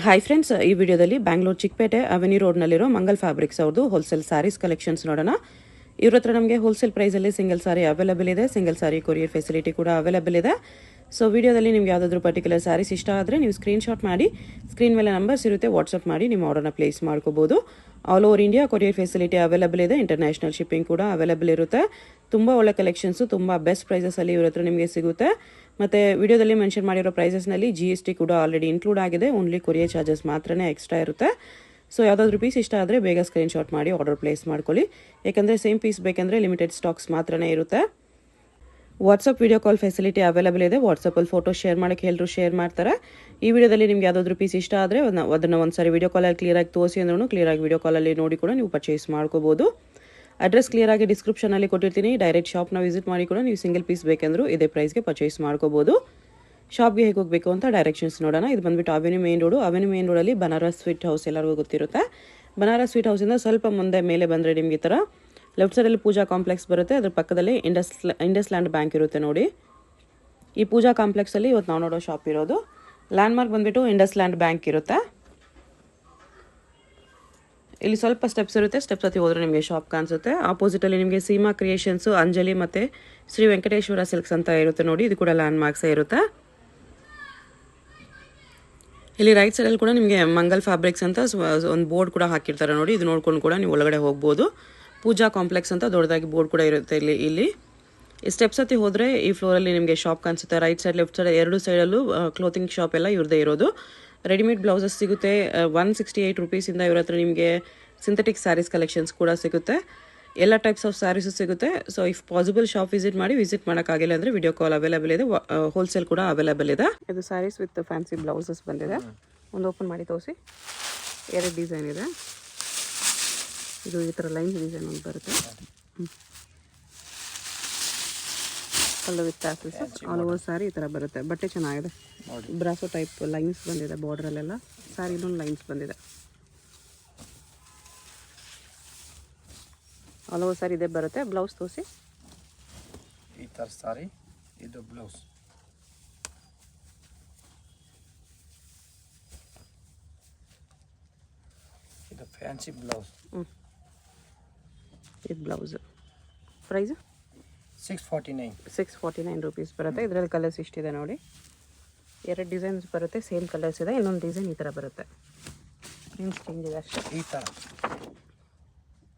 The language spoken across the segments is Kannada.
ಹಾಯ್ ಫ್ರೆಂಡ್ಸ್, ಈ ವಿಡಿಯೋದಲ್ಲಿ ಬ್ಯಾಂಗ್ಳೂರ್ ಚಿಕ್ಕಪೇಟೆ ಅವೆನ್ಯೂ ರೋಡ್ನಲ್ಲಿರೋ ಮಂಗಲ್ ಫ್ಯಾಬ್ರಿಕ್ಸ್ ಅವ್ರದ್ದು ಹೋಲ್ಸೇಲ್ ಸ್ಯಾರೀಸ್ ಕಲೆಕ್ಷನ್ಸ್ ನೋಡೋಣ. ಇವ್ರ ಹತ್ರ ನಮಗೆ ಹೋಲ್ಸೇಲ್ ಪ್ರೈಸಲ್ಲಿ ಸಿಂಗಲ್ ಸಾರಿ ಅವೈಲೇಬಲ್ ಇದೆ. ಸಿಂಗಲ್ ಸಾರಿ ಕೊರಿಯರ್ ಫೆಸಿಲಿಟಿ ಕೂಡ ಅವೈಲೇಬಲ್ ಇದೆ. ಸೊ ವಿಡಿಯೋದಲ್ಲಿ ನಿಮ್ಗೆ ಯಾವುದಾದ್ರೂ ಪರ್ಟಿಕ್ಯುಲರ್ ಸ್ಯಾರೀಸ್ ಇಷ್ಟ ಆದರೆ ನೀವು ಸ್ಕ್ರೀನ್ಶಾಟ್ ಮಾಡಿ, ಸ್ಕ್ರೀನ್ ಮೇಲೆ ನಂಬರ್ಸ್ ಇರುತ್ತೆ, ವಾಟ್ಸಪ್ ಮಾಡಿ ನಿಮ್ಮ ಆರ್ಡರ್ನ ಪ್ಲೇಸ್ ಮಾಡ್ಕೋಬೋದು. All over India courier facility available ಇದೆ. ಇಂಟರ್ನ್ಯಾಷನಲ್ ಶಿಪ್ಪಿಂಗ್ ಕೂಡ ಅವೈಲೇಬಲ್ ಇರುತ್ತೆ. ತುಂಬ ಒಳ್ಳೆ ಕಲೆಕ್ಷನ್ಸು, ತುಂಬ ಬೆಸ್ಟ್ ಪ್ರೈಸಸಲ್ಲಿ ಇವ್ರ ಹತ್ರ ನಿಮಗೆ ಸಿಗುತ್ತೆ. ಮತ್ತು ವಿಡಿಯೋದಲ್ಲಿ ಮೆನ್ಷನ್ ಮಾಡಿರೋ ಪ್ರೈಸಸ್ನಲ್ಲಿ GST ಕೂಡ ಆಲ್ರೆಡಿ ಇನ್ಕ್ಲೂಡ್ ಆಗಿದೆ. ಓನ್ಲಿ ಕೊರಿಯರ್ ಚಾರ್ಜಸ್ ಮಾತ್ರನೇ ಎಕ್ಸ್ಟ್ರಾ ಇರುತ್ತೆ. ಸೊ ಯಾವುದಾದ್ರೂ ಪೀಸ್ ಇಷ್ಟ ಆದರೆ ಬೇಗ ಸ್ಕ್ರೀನ್ಶಾಟ್ ಮಾಡಿ ಆರ್ಡರ್ ಪ್ಲೇಸ್ ಮಾಡ್ಕೊಳ್ಳಿ. ಯಾಕಂದರೆ ಸೇಮ್ ಪೀಸ್ ಬೇಕಂದರೆ ಲಿಮಿಟೆಡ್ ಸ್ಟಾಕ್ಸ್ ಮಾತ್ರನೇ ಇರುತ್ತೆ. WhatsApp video call facility available ಇದೆ. ವಾಟ್ಸಪ್ಪಲ್ಲಿ ಫೋಟೋ ಶೇರ್ ಮಾಡೋಕ್ಕೆ ಎಲ್ಲರೂ ಶೇರ್ ಮಾಡ್ತಾರೆ. ಈ ವಿಡಿಯೋದಲ್ಲಿ ನಿಮ್ಗೆ ಯಾವುದಾದ್ರೂ ಪೀಸ್ ಇಷ್ಟ ಆದರೆ ಅದನ್ನು ಒಂದ್ಸರಿ ವಿಡಿಯೋ ಕಾಲಲ್ಲಿ ಕ್ಲಿಯರಾಗಿ ತೋರಿಸಿ ಅಂದ್ರೂ ಕ್ಲಿಯರಾಗಿ ವಿಡಿಯೋ ಕಾಲಲ್ಲಿ ನೋಡಿ ಕೂಡ ನೀವು ಪರ್ಚೇಸ್ ಮಾಡ್ಕೋಬೋದು. ಅಡ್ರೆಸ್ ಕ್ಲಿಯರಾಗಿ ಡಿಸ್ಕ್ರಿಪ್ಷನಲ್ಲಿ ಕೊಟ್ಟಿರ್ತೀನಿ. ಡೈರೆಕ್ಟ್ ಶಾಪ್ನ ವಿಸಿಟ್ ಮಾಡಿ ಕೂಡ ನೀವು ಸಿಂಗಲ್ ಪೀಸ್ ಬೇಕೆಂದರೂ ಇದೇ ಪ್ರೈಸ್ಗೆ ಪರ್ಚೇಸ್ ಮಾಡ್ಕೋಬೋದು. ಶಾಪ್ಗೆ ಹೇಗೆ ಹೋಗಬೇಕು ಅಂತ ಡೈರೆಕ್ಷನ್ಸ್ ನೋಡೋಣ. ಇದು ಬಂದುಬಿಟ್ಟು avenue main road. Avenue main ರೋಡಲ್ಲಿ ಬನಾರಸ್ ಸ್ವೀಟ್ ಹೌಸ್ ಎಲ್ಲರಿಗೂ ಗೊತ್ತಿರುತ್ತೆ. ಬನಾರಸ್ ಸ್ವೀಟ್ ಹೌಸಿಂದ ಸ್ವಲ್ಪ ಮುಂದೆ ಮೇಲೆ ಬಂದರೆ ನಿಮಗೆ ಈ ಥರ ಲೆಫ್ಟ್ ಸೈಡಲ್ಲಿ ಪೂಜಾ ಕಾಂಪ್ಲೆಕ್ಸ್ ಬರುತ್ತೆ. ಅದ್ರ ಪಕ್ಕದಲ್ಲಿ ಇಂಡಸ್ ಲ್ಯಾಂಡ್ ಬ್ಯಾಂಕ್ ಇರುತ್ತೆ ನೋಡಿ. ಈ ಪೂಜಾ ಕಾಂಪ್ಲೆಕ್ಸಲ್ಲಿ ಇವತ್ತು ನಾವು ನೋಡೋ ಶಾಪ್ ಇರೋದು. ಲ್ಯಾಂಡ್ಮಾರ್ಕ್ ಬಂದುಬಿಟ್ಟು ಇಂಡಸ್ ಲ್ಯಾಂಡ್ ಬ್ಯಾಂಕ್ ಇರುತ್ತೆ. ಇಲ್ಲಿ ಸ್ವಲ್ಪ ಸ್ಟೆಪ್ಸ್ ಇರುತ್ತೆ. ಸ್ಟೆಪ್ಸ್ ಹತ್ತಿ ಹೋದರೆ ನಿಮಗೆ ಶಾಪ್ ಕಾಣಿಸುತ್ತೆ. ಆಪೋಸಿಟಲ್ಲಿ ನಿಮಗೆ ಸೀಮಾ ಕ್ರಿಯೇಷನ್ಸು, ಅಂಜಲಿ ಮತ್ತು ಶ್ರೀ ವೆಂಕಟೇಶ್ವರ ಸಿಲ್ಕ್ಸ್ ಅಂತ ಇರುತ್ತೆ ನೋಡಿ. ಇದು ಕೂಡ ಲ್ಯಾಂಡ್ ಮಾರ್ಕ್ಸೇ ಇರುತ್ತೆ. ಇಲ್ಲಿ ರೈಟ್ ಸೈಡಲ್ಲಿ ಕೂಡ ನಿಮಗೆ ಮಂಗಲ್ ಫ್ಯಾಬ್ರಿಕ್ಸ್ ಅಂತ ಒಂದು ಬೋರ್ಡ್ ಕೂಡ ಹಾಕಿರ್ತಾರೆ ನೋಡಿ. ಇದು ನೋಡ್ಕೊಂಡು ಕೂಡ ನೀವು ಒಳಗಡೆ ಹೋಗ್ಬೋದು. ಪೂಜಾ ಕಾಂಪ್ಲೆಕ್ಸ್ ಅಂತ ದೊಡ್ಡದಾಗಿ ಬೋರ್ಡ್ ಕೂಡ ಇರುತ್ತೆ ಇಲ್ಲಿ. ಈ ಸ್ಟೆಪ್ಸ್ ಹತ್ತಿ ಹೋದರೆ ಈ ಫ್ಲೋರಲ್ಲಿ ನಿಮಗೆ ಶಾಪ್ ಕಾಣಿಸುತ್ತೆ. ರೈಟ್ ಸೈಡ್ ಲೆಫ್ಟ್ ಸೈಡ್ ಎರಡು ಸೈಡಲ್ಲೂ ಕ್ಲೋತಿಂಗ್ ಶಾಪ್ ಎಲ್ಲ ಇವ್ರದ್ದೇ ಇರೋದು. ರೆಡಿಮೇಡ್ ಬ್ಲೌಸಸ್ ಸಿಗುತ್ತೆ. 168 ರುಪೀಸಿಂದ ಇವ್ರ ಹತ್ರ ನಿಮಗೆ ಸಿಂಥೆಟಿಕ್ ಸ್ಯಾರೀಸ್ ಕಲೆಕ್ಷನ್ಸ್ ಕೂಡ ಸಿಗುತ್ತೆ. ಎಲ್ಲ ಟೈಪ್ಸ್ ಆಫ್ ಸ್ಯಾರೀಸು ಸಿಗುತ್ತೆ. So if possible shop visit ಮಾಡಿ, ವಿಸಿಟ್ ಮಾಡೋಕ್ಕಾಗಿಲ್ಲ ಅಂದರೆ ವಿಡಿಯೋ ಕಾಲ್ ಅವೈಲೇಬಲ್ ಇದೆ. ಹೋಲ್ಸೇಲ್ ಕೂಡ ಅವೈಲೇಬಲ್ ಇದೆ. ಇದು ಸ್ಯಾರೀಸ್ ವಿತ್ ಫ್ಯಾನ್ಸಿ ಬ್ಲೌಸಸ್ ಬಂದಿದೆ. ಒಂದು ಓಪನ್ ಮಾಡಿ ತೋರಿಸಿ. ಎರಡು ಡಿಸೈನ್ ಇದೆ. ಇದು ಈ ಥರ ಲೈನ್ಸ್ ಡಿಸೈನ್ ಒಂದು ಬರುತ್ತೆ. Pallu with tassels all over saree ಈ ಥರ ಬರುತ್ತೆ. ಬಟ್ಟೆ ಚೆನ್ನಾಗಿದೆ. ಬ್ರಾಸೋ ಟೈಪ್ ಲೈನ್ಸ್ ಬಂದಿದೆ ಬಾರ್ಡ್ರಲ್ಲೆಲ್ಲ. ಸ್ಯಾರಿ ಇನ್ನೊಂದು ಲೈನ್ಸ್ ಬಂದಿದೆ. ಆಲ್ ಓವರ್ ಸ್ಯಾರಿ ಇದೇ ಬರುತ್ತೆ. ಬ್ಲೌಸ್ ತೋರಿಸಿ. ಈ ಥರ ಸ್ಯಾರಿ, ಇದು ಬ್ಲೌಸ್. ಇದು ಫ್ಯಾನ್ಸಿ ಬ್ಲೌಸ್. ಇದು ಬ್ಲೌಸ್ ಪ್ರೈಸ್ 649 ರುಪೀಸ್ ಬರುತ್ತೆ. ಇದರಲ್ಲಿ ಕಲರ್ಸ್ ಇಷ್ಟಿದೆ ನೋಡಿ. ಎರಡು ಡಿಸೈನ್ಸ್ ಬರುತ್ತೆ. ಸೇಮ್ ಕಲರ್ಸ್ ಇದೆ. ಇನ್ನೊಂದು ಡಿಸೈನ್ ಈ ಥರ ಬರುತ್ತೆ. ಪ್ರಿಂಟ್ಸ್ ಚೇಂಜ್ ಇದೆ ಅಷ್ಟೇ. ಈ ಥರ.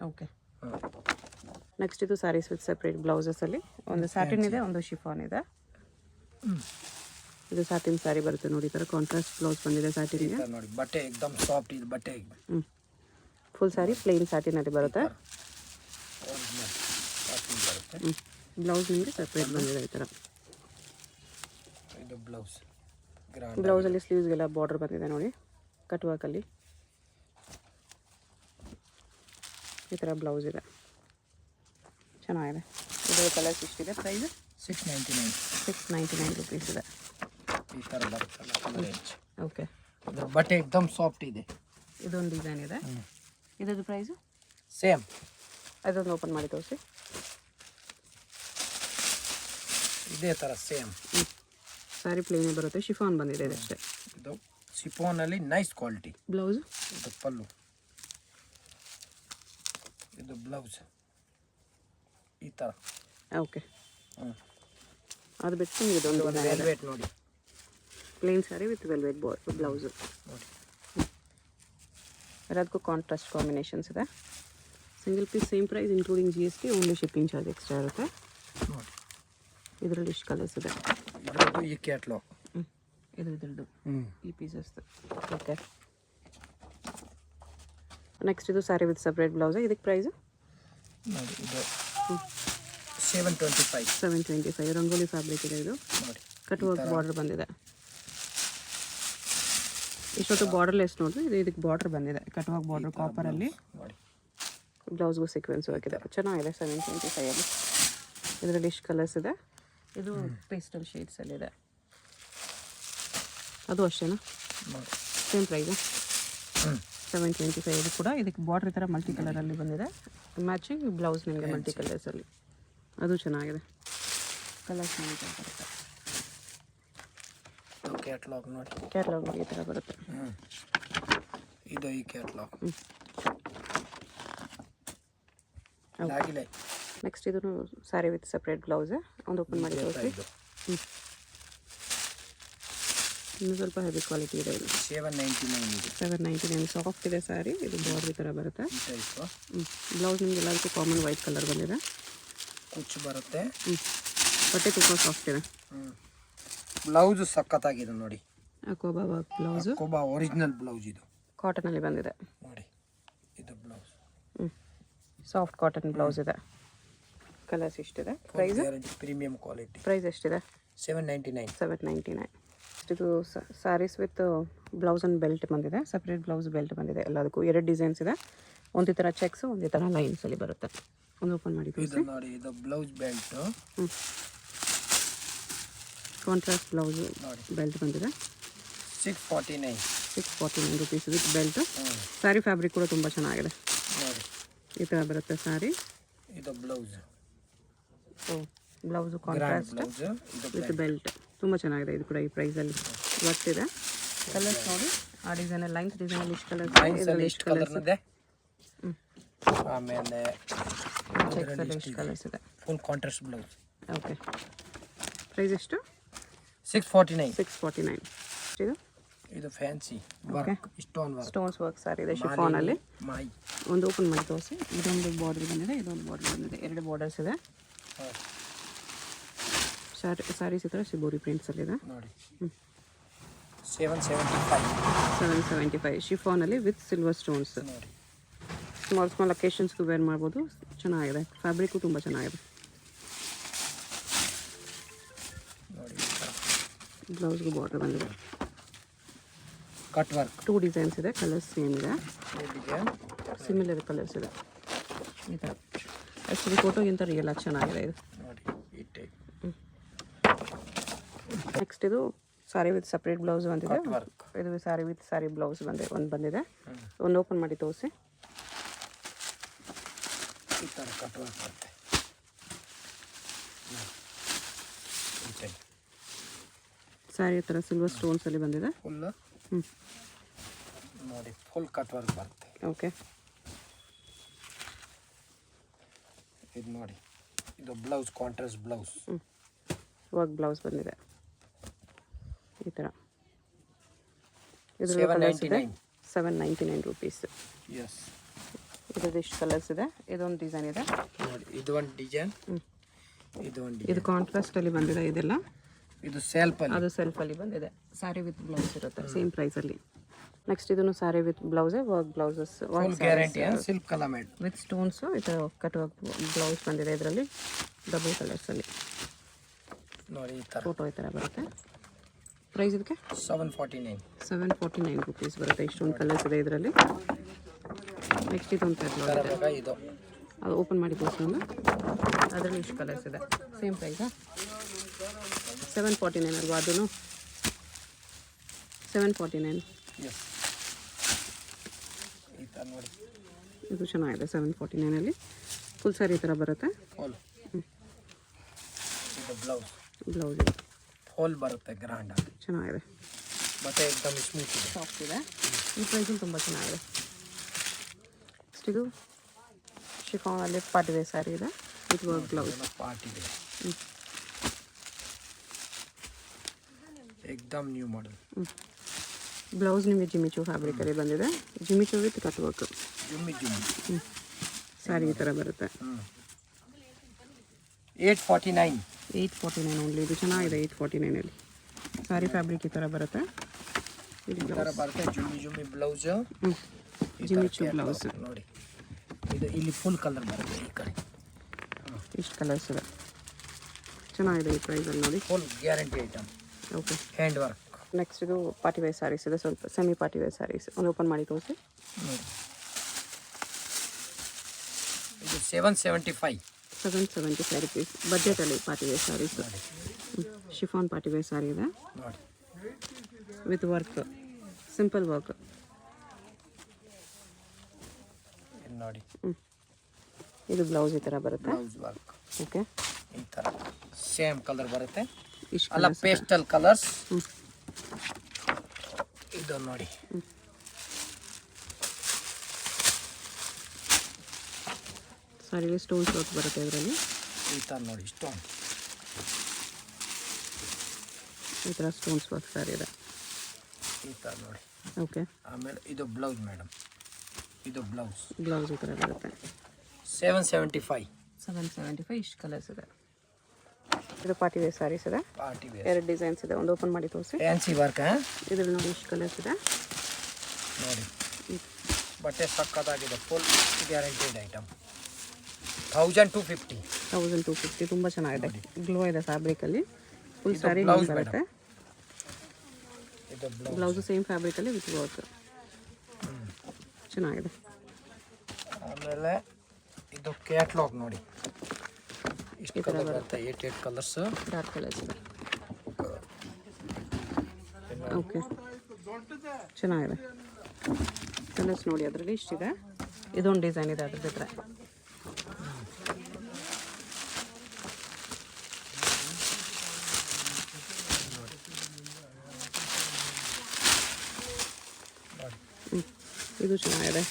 ಓಕೆ. ನೆಕ್ಸ್ಟ್ ಇದು ಸ್ಯಾರೀಸ್ ವಿತ್ ಸಪ್ರೇಟ್ ಬ್ಲೌಸಸಲ್ಲಿ ಒಂದು ಸ್ಯಾಟಿನ್ ಇದೆ, ಒಂದು ಶಿಫಾನ್ ಇದೆ. ಇದು ಸ್ಯಾಟಿನ್ ಸ್ಯಾರಿ ಬರುತ್ತೆ ನೋಡಿ. ಈ ಥರ ಕಾಂಟ್ರಾಸ್ಟ್ ಬ್ಲೌಸ್ ಬಂದಿದೆ ಸ್ಯಾಟಿನ್ಗೆ ನೋಡಿ. ಬಟ್ಟೆ ಎಕ್ದಮ್ ಸಾಫ್ಟ್ ಇದೆ. ಬಟ್ಟೆ ಫುಲ್ ಸ್ಯಾರಿ ಪ್ಲೇನ್ ಸ್ಯಾಟಿನಲ್ಲಿ ಬರುತ್ತೆ. ಬ್ಲೌಸ್ ನಿಮಗೆ ಸಪ್ರೇಟ್ ಬಂದಿದೆ ಈ ಥರ. ಇದು ಬ್ಲೌಸ್. ಬ್ಲೌಸಲ್ಲಿ ಸ್ಲೀವ್ಸ್ಗೆಲ್ಲ ಬಾರ್ಡರ್ ಬಂದಿದೆ ನೋಡಿ, ಕಟ್ ವರ್ಕಲ್ಲಿ. ಈ ಥರ ಬ್ಲೌಸ್ ಇದೆ, ಚೆನ್ನಾಗಿದೆ. ಇದರ ಕಲರ್ಸ್ ಇಷ್ಟಿದೆ. ಪ್ರೈಸ್ 699 ರುಪೀಸ್ ಇದೆ. ಈ ಥರ ಬರುತ್ತಲ್ಲ. ಓಕೆ. ಬಟ್ಟೆ ಎಕ್ದಮ್ ಸಾಫ್ಟ್ ಇದೆ. ಇದೊಂದು ಡಿಸೈನ್ ಇದೆ. ಇದ್ರದ್ದು ಪ್ರೈಸು ಸೇಮ್. ಅದೊಂದು ಓಪನ್ ಮಾಡಿ ತೋರಿಸಿ. ಇದೇ ಥರ ಸೇಮ್. ಸ್ಯಾರಿ ಪ್ಲೇನೇ ಬರುತ್ತೆ. ಶಿಫಾನ್ ಬಂದಿದೆ ಇದಷ್ಟೇ. ಇದು ಶಿಫಾನಲ್ಲಿ ನೈಸ್ ಕ್ವಾಲಿಟಿ. ಬ್ಲೌಸು ಇದು ಪಲ್ಲು. ಇದು ಬ್ಲೌಸ್ ಈ ಥರ. ಓಕೆ. ಅದು ಬಿಟ್ಟು ಇದೊಂದು ವೆಲ್ವೆಟ್ ನೋಡಿ. Plain sari with velvet blouse ನೋಡಿ. ಎಲ್ಲದಕ್ಕೂ ಕಾಂಟ್ರಾಸ್ಟ್ ಕಾಂಬಿನೇಷನ್ಸ್ ಇದೆ. Single piece same price including GST. Only shipping charge extra ಇರುತ್ತೆ ನೋಡಿ. ಇದರಲ್ಲಿ ಇಷ್ಟು ಕಲರ್ಸ್ ಇದೆ. ಈ ಕ್ಯಾಟ್ಲಾಗ್. ಇದ್ರದ್ದು ಈ ಪೀಸಸ್. ಓಕೆ. ನೆಕ್ಸ್ಟ್ ಇದು ಸ್ಯಾರಿ ವಿತ್ ಸಪ್ರೇಟ್ ಬ್ಲೌಸ್. ಇದಕ್ಕೆ ಪ್ರೈಸು ನೋಡಿ. ಇದು 725 ರಂಗೋಲಿ ಫ್ಯಾಬ್ರಿಕ್ ಇದೆ. ಇದು ನೋಡಿ. ಕಟ್ ವರ್ಕ್ ಬಾರ್ಡರ್ ಬಂದಿದೆ. ಇಷ್ಟೊತ್ತು ಬಾರ್ಡರ್ಲೆಸ್ ನೋಡಿರಿ. ಇದಕ್ಕೆ ಬಾರ್ಡರ್ ಬಂದಿದೆ, ಕಟ್ ವರ್ಕ್ ಬಾರ್ಡರ್ ಕಾಪರಲ್ಲಿ. ಬ್ಲೌಸ್ಗೂ ಸೀಕ್ವೆನ್ಸ್ ವರ್ಕ್ ಇದೆ. ಚೆನ್ನಾಗಿದೆ. 725 ಇದರಲ್ಲಿ ಇಷ್ಟು ಕಲರ್ಸ್ ಇದೆ. ಇದು ಪೇಸ್ಟಲ್ ಶೇಡ್ಸಲ್ಲಿದೆ. ಅದು ಅಷ್ಟೇನಾ? Same price 725. ಇದು ಕೂಡ ಇದಕ್ಕೆ ಬಾರ್ಡ್ರ್ ಈ ಥರ ಮಲ್ಟಿ ಕಲರಲ್ಲಿ ಬಂದಿದೆ. ಮ್ಯಾಚಿಂಗ್ ಬ್ಲೌಸ್ ನಿಮಗೆ ಮಲ್ಟಿ ಕಲರ್ಸಲ್ಲಿ. ಅದು ಚೆನ್ನಾಗಿದೆ. ಕಲರ್ಸ್ ಬರುತ್ತೆ. ಇದು ಕ್ಯಾಟ್ಲಾಗ್ ನೋಡಿ. ಕ್ಯಾಟ್ಲಾಗ್ ಈ ಥರ ಬರುತ್ತೆ. ಇದು ಈ ಕ್ಯಾಟ್ಲಾಗ್. ಆಗಿಲ್ಲ. ನೆಕ್ಸ್ಟ್ ಇದನ್ನು ಸ್ಯಾರಿ ವಿತ್ ಸಪ್ರೇಟ್ ಬ್ಲೌಸ್. ಒಂದು ಓಪನ್ ಮಾಡಿ ತೋರಿಸಿ. ಇನ್ನು ಸ್ವಲ್ಪ ಹೆವಿ ಕ್ವಾಲಿಟಿ ಇದೆ. ಇದು 799 ಸಾಫ್ಟ್ ಇದೆ ಸ್ಯಾರಿ. ಇದು ಬಾರ್ಡರ್ ಈ ಥರ ಬರುತ್ತೆ. ಬ್ಲೌಸ್ ನಿಮಗೆ ಎಲ್ಲದಕ್ಕೂ ಕಾಮನ್ ವೈಟ್ ಕಲರ್ ಬಂದಿದೆ. ಕುಚ್ಚು ಬರುತ್ತೆ. ಬಟ್ಟೆ ತುಂಬ ಸಾಫ್ಟ್ ಇದೆ. ಬ್ಲೌಸ್ ಸಖತ್ತಾಗಿದೆ ನೋಡಿ. ಅಕೋಬಾ ವರ್ಕ್ ಬ್ಲೌಸ್. ಅಕೋಬಾ ಒರಿಜಿನಲ್ ಬ್ಲೌಸ್ ಇದು. ಕಾಟನಲ್ಲಿ ಬಂದಿದೆ ನೋಡಿ. ಇದು ಬ್ಲೌಸ್. ಸಾಫ್ಟ್ ಕಾಟನ್ ಬ್ಲೌಸ್ ಇದೆ. ಕಲರ್ಸ್ ಎಷ್ಟಿದೆ? Price premium quality. ಪ್ರೈಸ್ ಎಷ್ಟಿದೆ? 799. ಇದು saris with blouse and belt ಬಂದಿದೆ. ಸಪ್ರೇಟ್ ಬ್ಲೌಸ್ ಬೆಲ್ಟ್ ಬಂದಿದೆ. ಎಲ್ಲದಕ್ಕೂ 2 ಡಿಸೈನ್ಸ್ ಇದೆ. ಒಂದು ಥರ ಚೆಕ್ಸ್, ಒಂದು ಥರ ಲೈನ್ಸ್ ಅಲ್ಲಿ ಬರುತ್ತೆ. ಒಂದು ಓಪನ್ ಮಾಡಿ ಇದು ನೋಡಿ. ಇದು blouse belt. Contrast blouse belt ಬಂದಿದೆ. 649 rupees with belt. Sari fabric ಕೂಡ ತುಂಬ ಚೆನ್ನಾಗಿದೆ ನೋಡಿ. ಈ ಥರ ಬರುತ್ತೆ ಸ್ಯಾರಿ. ಇದು blouse. Blouse contrast with belt ತುಂಬ ಚೆನ್ನಾಗಿದೆ. ಇದು ಕೂಡ ಈ ಪ್ರೈಸಲ್ಲಿ ಬರ್ತಿದೆ. ಕಲರ್ಸ್ ನೋಡಿ. ಆ ಡಿಸೈನ್ ಲೈನ್ಸ್ ಡಿಸೈನ್ ಇಷ್ಟು ಕಲರ್ಸ್ ಇದೆ. ಆಮೇಲೆ ಚೆಕ್ಸ್ ಎಷ್ಟು ಕಲರ್ಸ್ ಇದೆ. Full contrast blouse. Okay. Price ಎಷ್ಟು? 649. ಇದು ಇದು fancy work, stones work sari ಇದೆ ಶಿಫಾನಲ್ಲಿ. ಮಾಯಿ. ಒಂದು ಓಪನ್ ಮಾಡಿ ತೋರಿಸಿ. ಇದೊಂದು ಬಾರ್ಡರ್ ಬಂದಿದೆ, ಇದೊಂದು ಬಾರ್ಡರ್ ಬಂದಿದೆ. 2 ಬಾರ್ಡರ್ಸ್ ಇದೆ. ಸ್ಯಾರೀಸ್ ಈ ಥರ ಶಿಬೋರಿ ಪ್ರಿಂಟ್ಸಲ್ಲಿದೆ ನೋಡಿ. 775 ಶಿಫಾನಲ್ಲಿ ವಿತ್ ಸಿಲ್ವರ್ ಸ್ಟೋನ್ಸ್. ಸ್ಮಾಲ್ ಅಕೇಶನ್ಸ್ಗೂ ವೇರ್ ಮಾಡ್ಬೋದು. ಚೆನ್ನಾಗಿದೆ. ಫ್ಯಾಬ್ರಿಕ್ಕು ತುಂಬ ಚೆನ್ನಾಗಿದೆ. ಬ್ಲೌಸ್ಗೂ ಬಾರ್ಡರ್ ಬಂದಿದೆ. Cut work. 2 ಡಿಸೈನ್ಸ್ ಇದೆ. ಕಲರ್ಸ್ ಸೇಮ್ ಇದೆ. ಸಿಮಿಲರ್ ಕಲರ್ಸ್ ಇದೆ. ಈ ಥರ ಆ್ಯಕ್ಚುಲಿ ಫೋಟೋಗಿಂತ ರಿಯಲ್ ಆಗಿ ಚೆನ್ನಾಗಿದೆ ಇದು. ನೆಕ್ಸ್ಟ್ ಇದು ಸಾರಿ ವಿತ್ ಸಪ್ರೇಟ್ ಬ್ಲೌಸ್ ಬಂದಿದೆ. ಇದು ಸಾರಿ ವಿತ್ ಸಾರಿ ಬ್ಲೌಸ್ ಬಂದಿದೆ. ಒಂದು ಓಪನ್ ಮಾಡಿ ತೋರಿಸಿ. ಈ ಥರ ಕಟ್ ವರ್ಕ್ ಬರುತ್ತೆ. ಸ್ಯಾರಿ ಈ ಥರ ಸಿಲ್ವರ್ ಸ್ಟೋನ್ಸಲ್ಲಿ ಬಂದಿದೆ. ಫುಲ್ ನೋಡಿ. ಫುಲ್ ಕಟ್ ವರ್ಕ್ ಬರುತ್ತೆ. ಓಕೆ. ಇದು ನೋಡಿ. ಇದು blouse contrast blouse. Work blouse ಬಂದಿದೆ ಈ ಥರ. ಇದು 799 rupees. ಎಸ್. ಇದ್ರದ್ದು ಇಷ್ಟು ಕಲರ್ಸ್ ಇದೆ. ಇದೊಂದು ಡಿಸೈನ್ ಇದೆ ನೋಡಿ. ಇದು ಒಂದು ಡಿಸೈನ್. ಇದು ಕಾಂಟ್ರಾಸ್ಟಲ್ಲಿ ಬಂದಿದೆ. ಇದೆಲ್ಲ ಇದು ಸೆಲ್ಫಲ್ಲಿ. ಅದು ಸೆಲ್ಫಲ್ಲಿ ಬಂದಿದೆ. ಸ್ಯಾರಿ ವಿತ್ ಬ್ಲೌಸ್ ಇರುತ್ತೆ ಸೇಮ್ ಪ್ರೈಸಲ್ಲಿ. ನೆಕ್ಸ್ಟ್ ಇದನ್ನು ಸ್ಯಾರಿ ವಿತ್ ಬ್ಲೌಸೇ work blouses. Guarantee silk colour made with stones ಈ ಥರ ಕಟ್ ವರ್ಕ್ ಬ್ಲೌಸ್ ಬಂದಿದೆ. ಇದರಲ್ಲಿ ಡಬಲ್ ಕಲರ್ಸಲ್ಲಿ ನೋಡಿ. ಈ ಥರ ಫೋಟೋ ಈ ಥರ ಬರುತ್ತೆ. ಪ್ರೈಸ್ ಇದಕ್ಕೆ 749 rupees ಬರುತ್ತೆ. ಇಷ್ಟೊಂದು ಕಲರ್ಸ್ ಇದೆ ಇದರಲ್ಲಿ. ನೆಕ್ಸ್ಟ್ ಇದೊಂದು ಕ್ಯಾಟ್ಲಾಗ್ ಇದೆ. ಇದು ಅದು ಓಪನ್ ಮಾಡಿ ತೋರಿಸೋಣ. ಅದರಲ್ಲಿ ಇಷ್ಟು ಕಲರ್ಸ್ ಇದೆ. ಸೇಮ್ ಪ್ರೈಸಾ? 749 ಅಲ್ವಾ ಅದೂ? 749. ಎಸ್. ಈ ಥರ ನೋಡಿ. ಇದು ಚೆನ್ನಾಗಿದೆ. 749ಅಲ್ಲಿ ಫುಲ್ ಸ್ಯಾರಿ ಈ ಥರ ಬರುತ್ತೆ. ಫುಲ್. ಇದು ಬ್ಲೌಸ್. ಬ್ಲೌಸ್ ಫುಲ್ ಬರುತ್ತೆ. ಗ್ರ್ಯಾಂಡ್ ಆಗಿ ಚೆನ್ನಾಗಿದೆ. ಮತ್ತೆ एकदम ಸ್ಮೂತ್ ಇದೆ. ಸಾಫ್ಟ್ ಇದೆ. ಈ ಪ್ರೈಸಲ್ಲಿ ತುಂಬ ಚೆನ್ನಾಗಿದೆ. ನೆಕ್ಸ್ಟ್ ಇದು ಶಿಫಾನಲ್ಲಿ ಪಾರ್ಟಿ ವೇರ್ ಸ್ಯಾರಿ ಇದೆ with work blouse. Party wear. एकदम ನ್ಯೂ ಮಾಡೆಲ್. ಬ್ಲೌಸ್ ನಿಮಗೆ ಜಿಮಿಚು ಫ್ಯಾಬ್ರಿಕಲ್ಲಿ ಬಂದಿದೆ. Jimmy Choo with cut work. Sari ಈ ಥರ ಬರುತ್ತೆ. 849 ಓನ್ಲಿ. ಇದು ಚೆನ್ನಾಗಿದೆ. 849ಅಲ್ಲಿ ಸ್ಯಾರಿ ಫ್ಯಾಬ್ರಿಕ್ ಈ ಥರ ಬರುತ್ತೆ. ಈ ಥರ ಬರುತ್ತೆ. ಜುಮ್ಮಿ ಬ್ಲೌಸ್. ಜಿಮಿಚು ಬ್ಲೌಸ್ ನೋಡಿ. ಇದು ಇಲ್ಲಿ ಫುಲ್ ಕಲರ್ ಬರುತ್ತೆ. ಈ ಕಡೆ ಇಷ್ಟು ಕಲರ್ಸ್ ಇದೆ. ಚೆನ್ನಾಗಿದೆ ಈ ಪ್ರೈಸಲ್ಲಿ ನೋಡಿ. Full guarantee item. Okay. Hand work. Next ಇದು ಪಾರ್ಟಿ ವೇರ್ ಸ್ಯಾರೀಸ್ ಇದೆ. ಸ್ವಲ್ಪ ಸೆಮಿ ಪಾರ್ಟಿ ವೇರ್ ಸ್ಯಾರೀಸ್. ಒಂದು ಓಪನ್ ಮಾಡಿ ತೋರಿಸಿ. ಇದು 775 rupees ಬಜೆಟಲ್ಲಿ party wear sarees. Chiffon party wear sari ಇದೆ ನೋಡಿ. ವಿತ್ ವರ್ಕ್, ಸಿಂಪಲ್ ವರ್ಕ್ ನೋಡಿ. ಇದು ಬ್ಲೌಸ್ ಈ ಥರ ಬರುತ್ತೆ. Blouse work. ಓಕೆ. ಈ ಥರ ಸೇಮ್ ಕಲರ್ ಬರುತ್ತೆ. ಇಷ್ಟು ಅಲ್ಲ ಪೇಸ್ಟಲ್ ಕಲರ್ಸ್. ಇದು ನೋಡಿ ಸಾರಿಲಿ ಸ್ಟೋನ್ಸ್ ವರ್ಕ್ ಬರುತ್ತೆ ಇದರಲ್ಲಿ. ಈ ಥರ ನೋಡಿ ಸ್ಟೋನ್, ಈ ಥರ ಸ್ಟೋನ್ಸ್ ವರ್ಕ್ ಸಾರಿ ಇದೆ. ಈ ಥರ ನೋಡಿ. ಓಕೆ. ಆಮೇಲೆ ಇದು ಬ್ಲೌಸ್ ಮೇಡಮ್, ಇದು ಬ್ಲೌಸ್ ಬ್ಲೌಸ್ ಈ ಥರ ಬರುತ್ತೆ. 775. 775. ಇಷ್ಟು ಕಲರ್ಸ್ ಇದೆ. ಇದು ಪಾರ್ಟಿ ವೇರ್ ಸ್ಯಾರೀಸ್ ಇದೆ. ಪಾರ್ಟಿ ವೇರ್ 2 ಡಿಸೈನ್ಸ್ ಇದೆ. ಒಂದು ಓಪನ್ ಮಾಡಿ ತೋರಿಸಿ. Fancy work. ಇದ್ರಲ್ಲಿ ನೋಡಿ ಇಷ್ಟು ಕಲರ್ಸ್ ಇದೆ ನೋಡಿ. ಬಟ್ಟೆ ಸಕ್ಕತ್ತಾಗಿದೆ, ಫುಲ್ ಗ್ಯಾರಂಟಿಡ್ ಐಟಮ್. 1250. 1250. ತುಂಬ ಚೆನ್ನಾಗಿದೆ, ಗ್ಲೋ ಇದೆ ಫ್ಯಾಬ್ರಿಕಲ್ಲಿ. ಫುಲ್ ಸ್ಯಾರಿ ಬ್ಲೌಸ್ ಬರುತ್ತೆ. ಇದು ಬ್ಲೌಸ್. ಬ್ಲೌಸು ಸೇಮ್ ಫ್ಯಾಬ್ರಿಕಲ್ಲಿ ವಿತ್ ವರ್ಕ್. ಚೆನ್ನಾಗಿದೆ. ಆಮೇಲೆ ಇದು ಕ್ಯಾಟ್ಲಾಗ್ ನೋಡಿ, ಇಷ್ಟು ಕಲರ್ ಬರುತ್ತೆ. 8 ಕಲರ್ಸ್, ಡಾರ್ಕ್ ಕಲರ್ಸ್ ಇದೆ. ಓಕೆ, ಚೆನ್ನಾಗಿದೆ. ಕಲರ್ಸ್ ನೋಡಿ, ಅದರಲ್ಲಿ ಇಷ್ಟಿದೆ. ಇದೊಂದು ಡಿಸೈನ್ ಇದೆ ಅದ್ರ ಜೊತೆ. ಇದು ಚೆನ್ನಾಗಿದೆ,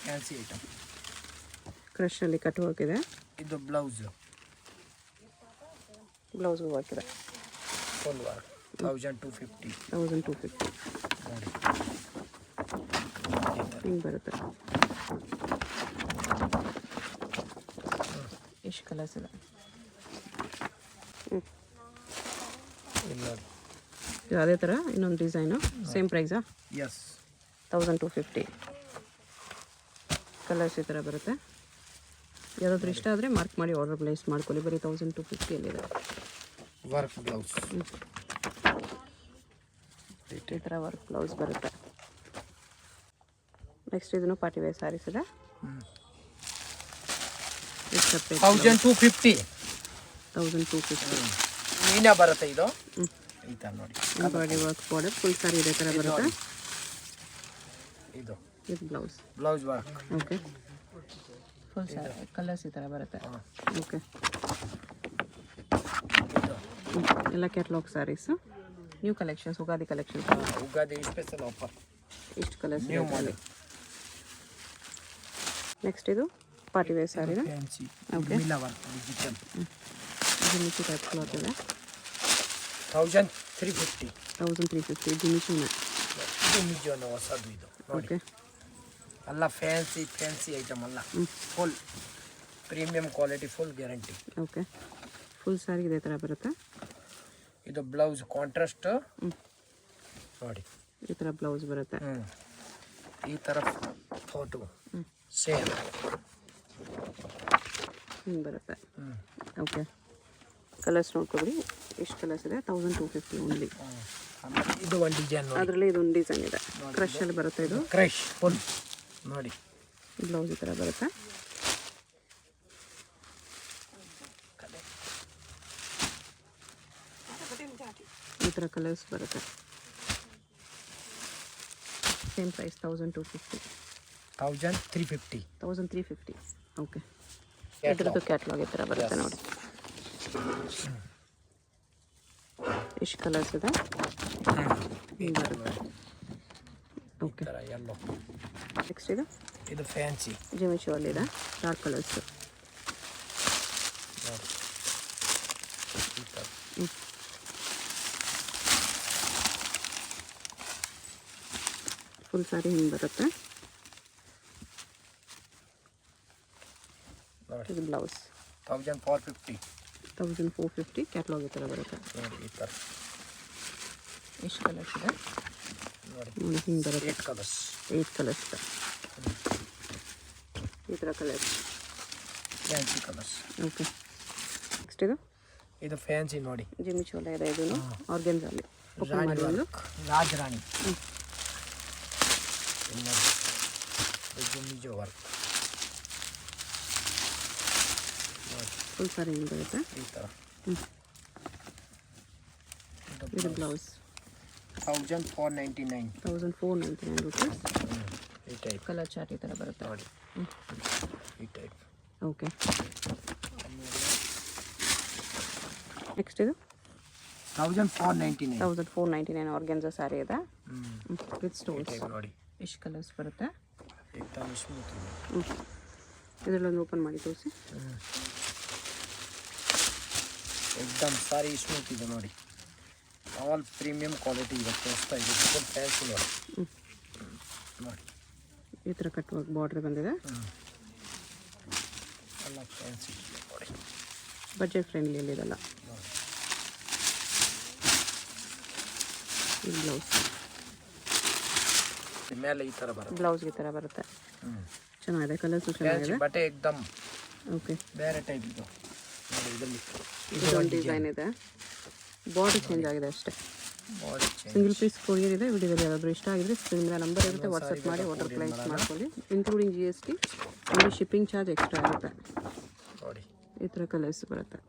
ಫ್ಯಾನ್ಸಿ ಐಟಮ್. ಕ್ರಶಲ್ಲಿ ಕಟ್ ವರ್ಕ್ ಇದೆ. ಇದು ಬ್ಲೌಸ್, ಬ್ಲೌಸ್ ವರ್ಕ್ ಇದೆ. Full work. 1250. 1250 ನೋಡಿ ಹಿಂಗೆ ಬರುತ್ತೆ. ಎಷ್ಟು ಕಲರ್ಸ್ ಇದೆ. ಇಲ್ಲಿ ನೋಡಿ. ಇದು ಅದೇ ಥರ ಇನ್ನೊಂದು ಡಿಸೈನು, ಸೇಮ್ ಪ್ರೈಸಾ? ಎಸ್, 1250. ಕಲರ್ಸ್ ಈ ಥರ ಬರುತ್ತೆ. ಯಾವುದಾದ್ರೂ ಇಷ್ಟ ಆದರೆ ಮಾರ್ಕ್ ಮಾಡಿ ಆರ್ಡರ್ ಪ್ಲೇಸ್ ಮಾಡ್ಕೊಳ್ಳಿ. ಬರೀ 1250 ವರ್ಕ್ ಬ್ಲೌಸ್. ಈ ಥರ ವರ್ಕ್ ಬ್ಲೌಸ್ ಬರುತ್ತೆ. ನೆಕ್ಸ್ಟ್ ಇದನ್ನು ಪಾರ್ಟಿ ವೇರ್ ಸ್ಯಾರೀಸ್ ಇದೆ. 1250. 1250. ಮೀನಾ ಬರುತ್ತೆ ಇದು. ಈ ಥರ ನೋಡಿ, embroidery work border full saree ಇದೇ ಥರ ಬರುತ್ತೆ. ಇದು ಇದು blouse. Blouse work. Okay, full saree colours ಈ ಥರ ಬರುತ್ತೆ. ಓಕೆ, ಎಲ್ಲ catalogue sarees, new collections, Ugadi collections. Ugadi special offer. ಇಷ್ಟು ಕಲರ್ಸ್ ನ್ಯೂ ಮಾಡೆಲ್. ನೆಕ್ಸ್ಟ್ ಇದು ಪಾರ್ಟಿ ವೇರ್ ಸ್ಯಾರಿನ. ಫ್ಯಾನ್ಸಿ ಓಕೆ, ಮಿಲಾ ವರ್ಕ್ ಡಿಜಿಟಲ್. ಇದು ಮಿಚಿ ಟೈಪ್ ಕ್ಲಾತ್ ಇದೆ. 1350. 1350. ಇದು ಮಿಚಿನ. ಇದು ನಿಜವಾದ ಹೊಸದು ಇದು ನೋಡಿ. ಓಕೆ, ಎಲ್ಲ ಫ್ಯಾನ್ಸಿ ಐಟಮ್ ಅಲ್ಲ, full premium quality, full guarantee. Okay, full saree ಇದೇ ಥರ ಬರುತ್ತೆ. ಇದು ಬ್ಲೌಸ್ ಕಾಂಟ್ರಾಸ್ಟ್ ನೋಡಿ, ಈ ಥರ ಬ್ಲೌಸ್ ಬರುತ್ತೆ. ಈ ಥರ ಫೋಟೋ ಸೇಮ್ ಹಿಂಗೆ ಬರುತ್ತೆ. ಓಕೆ, ಕಲರ್ಸ್ ನೋಡ್ಕೊಬಿಡಿ. ಎಷ್ಟು ಕಲರ್ಸ್ ಇದೆ. 1250 ಓನ್ಲಿ. ಆಮೇಲೆ ಇದು ಒಂದು ಡಿಸೈನ್ ನೋಡಿ, ಅದರಲ್ಲಿ ಇದೊಂದು ಡಿಸೈನ್ ಇದೆ. ಕ್ರಶಲ್ಲಿ ಬರುತ್ತೆ. ಇದು ಕ್ರಶ್ ಫುಲ್ ನೋಡಿ. ಬ್ಲೌಸ್ ಈ ಥರ ಬರುತ್ತೆ. ಈ ಥರ ಕಲರ್ಸ್ ಬರುತ್ತೆ. Same price 1250. 1350. 1350. ಓಕೆ, ಇದ್ರದ್ದು ಕ್ಯಾಟ್ಲಾಗ್ ಈ ಥರ ಬರುತ್ತೆ ನೋಡಿ. ಎಷ್ಟು ಕಲರ್ಸ್ ಇದೆ. ಬರುತ್ತೆ. Okay, yellow. ನೆಕ್ಸ್ಟ್ ಇದು ಫ್ಯಾನ್ಸಿ ಜಿಮಿಚುವಲ್ಲಿದೆ. Dark colours. ಫುಲ್ ಸ್ಯಾರಿ ಹಿಂಗೆ ಬರುತ್ತೆ. ಇದು ಬ್ಲೌಸ್. 1450. 1450. ಕ್ಯಾಟ್ಲಾಗ್ ಈ ಥರ ಬರುತ್ತೆ ನೋಡಿ. ಈ ಥರ ಎಷ್ಟು ಕಲರ್ಸ್ ಇದೆ ನೋಡಿ. ನೋಡಿ, ಹಿಂಗೆ ಬರುತ್ತೆ. 8 ಕಲರ್ಸ್. 8 ಕಲರ್ಸ್ ಇದೆ. ಈ ಥರ colours, fancy colours. Okay, next ಇದು ಫ್ಯಾನ್ಸಿ ನೋಡಿ, ಜಿಮಿಚೋಲ ಇದೆ. ಇದನ್ನು ಆರ್ಗೆನ್ಸಲ್ಲಿ ಓಪನ್ ರಾಣಿ ಮಾಡಿ ಒಂದು. Work, Raja Rani. ಜಿಮಿಜೋ work full saree ಹಿಂಗೆ ಬರುತ್ತೆ. ಈ ಥರ. ಇದು ಬ್ಲೌಸ್. 1499. 1499 rupees. ಈ ಟೈಪ್ ಕಲರ್ ಚಾರ್ಟ್ ಈ ಥರ ಬರುತ್ತೆ ನೋಡಿ. ಈ ಟೈಪ್. ಓಕೆ, ನೆಕ್ಸ್ಟ್ ಇದು 1499. 1499 ಆರ್ಗೆನ್ಸಾ ಸ್ಯಾರಿ ಇದೆ. With stones. ಟೈಪ್ ನೋಡಿ, ಎಷ್ಟು ಕಲರ್ಸ್ ಬರುತ್ತೆ? ಏಕ್ದಮ್ ಸ್ಮೂತ್ ಇದೆ. ಇದರಲ್ಲೊಂದು ಓಪನ್ ಮಾಡಿ ತೋರಿಸಿ. ಏಕ್ದಮ್ ಸಾರಿ ಸ್ಮೂತ್ ಇದೆ ನೋಡಿ. ಆಲ್ ಪ್ರೀಮಿಯಂ ಕ್ವಾಲಿಟಿ ಇದೆ. ತೋರಿಸ್ತಾ ಇದೆ, ಫುಲ್ ಫ್ಯಾನ್ಸಿ ನೋಡಿ. ನೋಡಿ ಈ ಥರ ಕಟ್ ವರ್ಕ್ ಬಾರ್ಡರ್ ಬಂದಿದೆ. ಎಲ್ಲ ಫ್ಯಾನ್ಸಿ ಇದೆ ನೋಡಿ. ಬಜೆಟ್ ಫ್ರೆಂಡ್ಲಿ ಇದೆಲ್ಲ. ಈ ಬ್ಲೌಸ್ ಮೇಲೆ ಈ ಥರ ಬರುತ್ತೆ. ಬ್ಲೌಸ್ ಈ ಥರ ಬರುತ್ತೆ. ಚೆನ್ನಾಗಿದೆ, ಕಲರ್ಸು ಚೆನ್ನಾಗಿದೆ. ಬಟ್ಟೆ ಏಕ್ದಮ್ ಓಕೆ, ಬೇರೆ ಟೈಪ್ ಇದು ನೋಡಿ. ಇದರಲ್ಲಿ ಇದೊಂದು ಡಿಸೈನ್ ಇದೆ, ಬಾರ್ಡರ್ ಚೇಂಜ್ ಆಗಿದೆ ಅಷ್ಟೇ. ಬಾಡಿ ಸಿಂಗಲ್ ಪೀಸ್ ಕೊರಿಯರ್ ಇದೆ. ವಿಡಿಯೋದಲ್ಲಿ ಯಾರಾದರೂ ಇಷ್ಟ ಆಗಿದ್ರೆ ಸ್ಕ್ರೀನ್ ಮೇಲೆ ನಂಬರ್ ಇರುತ್ತೆ, ವಾಟ್ಸಪ್ ಮಾಡಿ ಆರ್ಡರ್ ಪ್ಲೇಸ್ ಮಾಡ್ಕೊಳ್ಳಿ. Including GST. ನಿಮಗೆ ಶಿಪ್ಪಿಂಗ್ ಚಾರ್ಜ್ ಎಕ್ಸ್ಟ್ರಾ ಆಗುತ್ತೆ. ನೋಡಿ, ಈ ಥರ ಕಲರ್ಸ್ ಬರುತ್ತೆ.